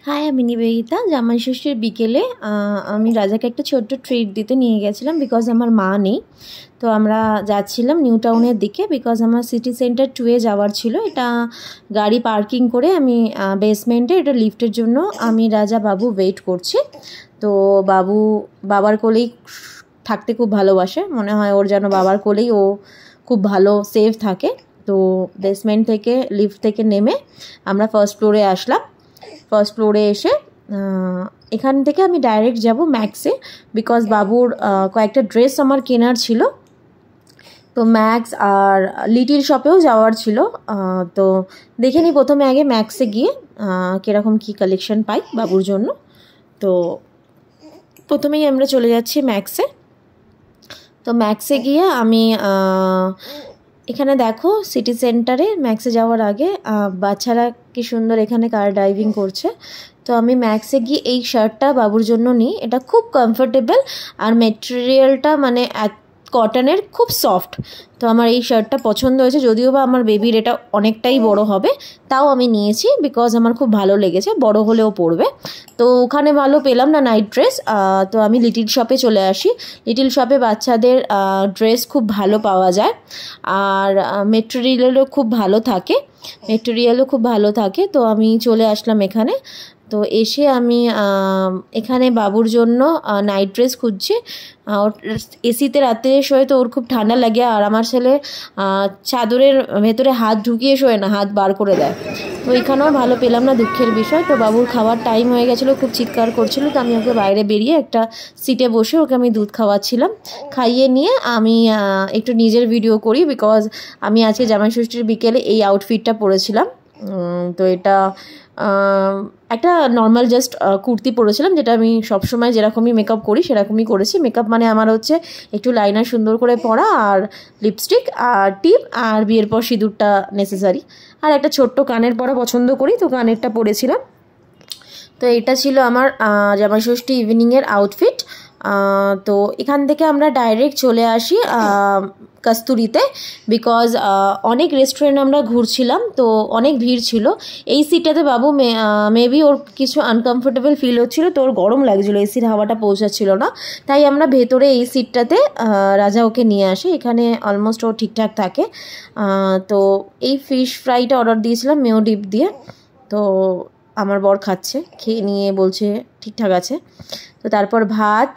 High, আমি নিবেদিতা। জামাই ষষ্ঠীর বিকেলে আমি রাজাকে একটা ছোট্ট ট্রিট দিতে নিয়ে গেছিলাম বিকজ আমার মা নেই। তো আমরা যাচ্ছিলাম নিউ টাউনের দিকে বিকজ আমার সিটি সেন্টার 2-এ যাওয়ার ছিল। এটা গাড়ি পার্কিং করে আমি বেসমেন্টে এটা লিফটের জন্য আমি রাজা বাবু ওয়েট করছি। তো বাবু বাবার কোলেই থাকতে খুব ভালোবাসে, মনে হয় ওর যেন বাবার কোলেই ও খুব ভালো সেফ থাকে। তো বেসমেন্ট থেকে লিফট থেকে নেমে আমরা ফার্স্ট ফ্লোরে আসলাম। ফার্স্ট ফ্লোরে এসে এখান থেকে আমি ডাইরেক্ট যাব ম্যাক্সে বিকজ বাবুর কয়েকটা ড্রেস আমার কেনার ছিল। তো ম্যাক্স আর লিটিল শপেও যাওয়ার ছিল। তো দেখে নিই প্রথমে আগে ম্যাক্সে গিয়ে কীরকম কী কালেকশন পাই বাবুর জন্য। তো প্রথমেই আমরা চলে যাচ্ছি ম্যাক্সে। তো ম্যাক্সে গিয়ে আমি এখানে দেখো সিটি সেন্টারে ম্যাক্সে যাওয়ার আগে বাচ্চারা কি সুন্দর এখানে কার ড্রাইভিং করছে। তো আমি ম্যাক্সে গিয়ে এই শার্টটা বাবুর জন্য নিই। এটা খুব কমফোর্টেবল আর মেটেরিয়ালটা মানে কটনের, খুব সফট। তো আমার এই শার্টটা পছন্দ হয়েছে, যদিও বা আমার বেবির এটা অনেকটাই বড় হবে, তাও আমি নিয়েছি বিকজ আমার খুব ভালো লেগেছে, বড় হলেও পরবে। তো ওখানে ভালো পেলাম না নাইট ড্রেস, তো আমি লিটিল শপে চলে আসি। লিটিল শপে বাচ্চাদের ড্রেস খুব ভালো পাওয়া যায় আর মেটেরিয়ালও খুব ভালো থাকে। তো আমি চলে আসলাম এখানে। তো এসে আমি এখানে বাবুর জন্য নাইট ড্রেস খুঁজছি। ওর এসিতে রাতে শোয় তো ওর খুব ঠান্ডা লাগে, আর আমার ছেলে চাদরের ভেতরে হাত ঢুকিয়ে শোয় না, হাত বার করে দেয়। তো এখানেও ভালো পেলাম না, দুঃখের বিষয়। তো বাবুর খাওয়ার টাইম হয়ে গেছিলো, খুব চিৎকার করছিল। তো আমি ওকে বাইরে বেরিয়ে একটা সিটে বসে ওকে আমি দুধ খাওয়াচ্ছিলাম। খাইয়ে নিয়ে আমি একটু নিজের ভিডিও করি বিকজ আমি আজকে জামাই ষষ্ঠীর বিকেলে এই আউটফিটটা পরেছিলাম। তো এটা একটা নর্মাল জাস্ট কুর্তি পরেছিলাম, যেটা আমি সবসময় যেরকমই মেকআপ করি সেরকমই করেছি। মেকআপ মানে আমার হচ্ছে একটু লাইনার সুন্দর করে পরা আর লিপস্টিক আর টিপ আর বিয়ের পর সিঁদুরটা নেসেসারি, আর একটা ছোট্ট কানের পরা পছন্দ করি, তো কানেরটা পরেছিলাম। তো এটা ছিল আমার জামাই ষষ্ঠী ইভিনিংয়ের আউটফিট। তো এখান থেকে আমরা ডাইরেক্ট চলে আসি কস্তুরিতে বিকজ অনেক রেস্টুরেন্ট আমরা ঘুরছিলাম, তো অনেক ভিড় ছিল। এই সিটটাতে বাবু মেবি ওর কিছু আনকমফোর্টেবল ফিল হচ্ছিলো, তো ওর গরম লাগছিলো, এসির হাওয়াটা পৌঁছাচ্ছিল না। তাই আমরা ভেতরে এই সিটটাতে রাজা ওকে নিয়ে আসি। এখানে অলমোস্ট ও ঠিকঠাক থাকে। তো এই ফিশ ফ্রাইটা অর্ডার দিয়েছিলাম মেও ডিপ দিয়ে। তো আমার বর খাচ্ছে, খেয়ে নিয়ে বলছে ঠিকঠাক আছে। তো তারপর ভাত,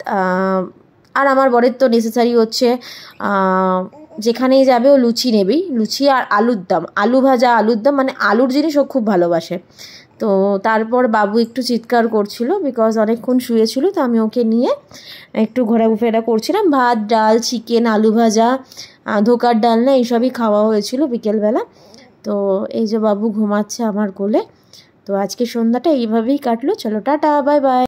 আর আমার বরের তো নেসেসারি হচ্ছে যেখানেই যাবে ও লুচি নেবেই, লুচি আর আলুর দম, আলু ভাজা আলুর দম, মানে আলুর জিনিস ও খুব ভালোবাসে। তো তারপর বাবু একটু চিৎকার করছিল বিকজ অনেকক্ষণ শুয়েছিল। তো আমি ওকে নিয়ে একটু ঘোরাফেরা করছিলাম। ভাত, ডাল, চিকেন, আলু ভাজা, ধোকার ডালনা এইসবই খাওয়া হয়েছিল বিকেলবেলা। তো এই যে বাবু ঘুমাচ্ছে আমার কোলে। তো আজকে সন্ধ্যাটা এইভাবেই কাটলো। চলো টাটা, বাই বাই।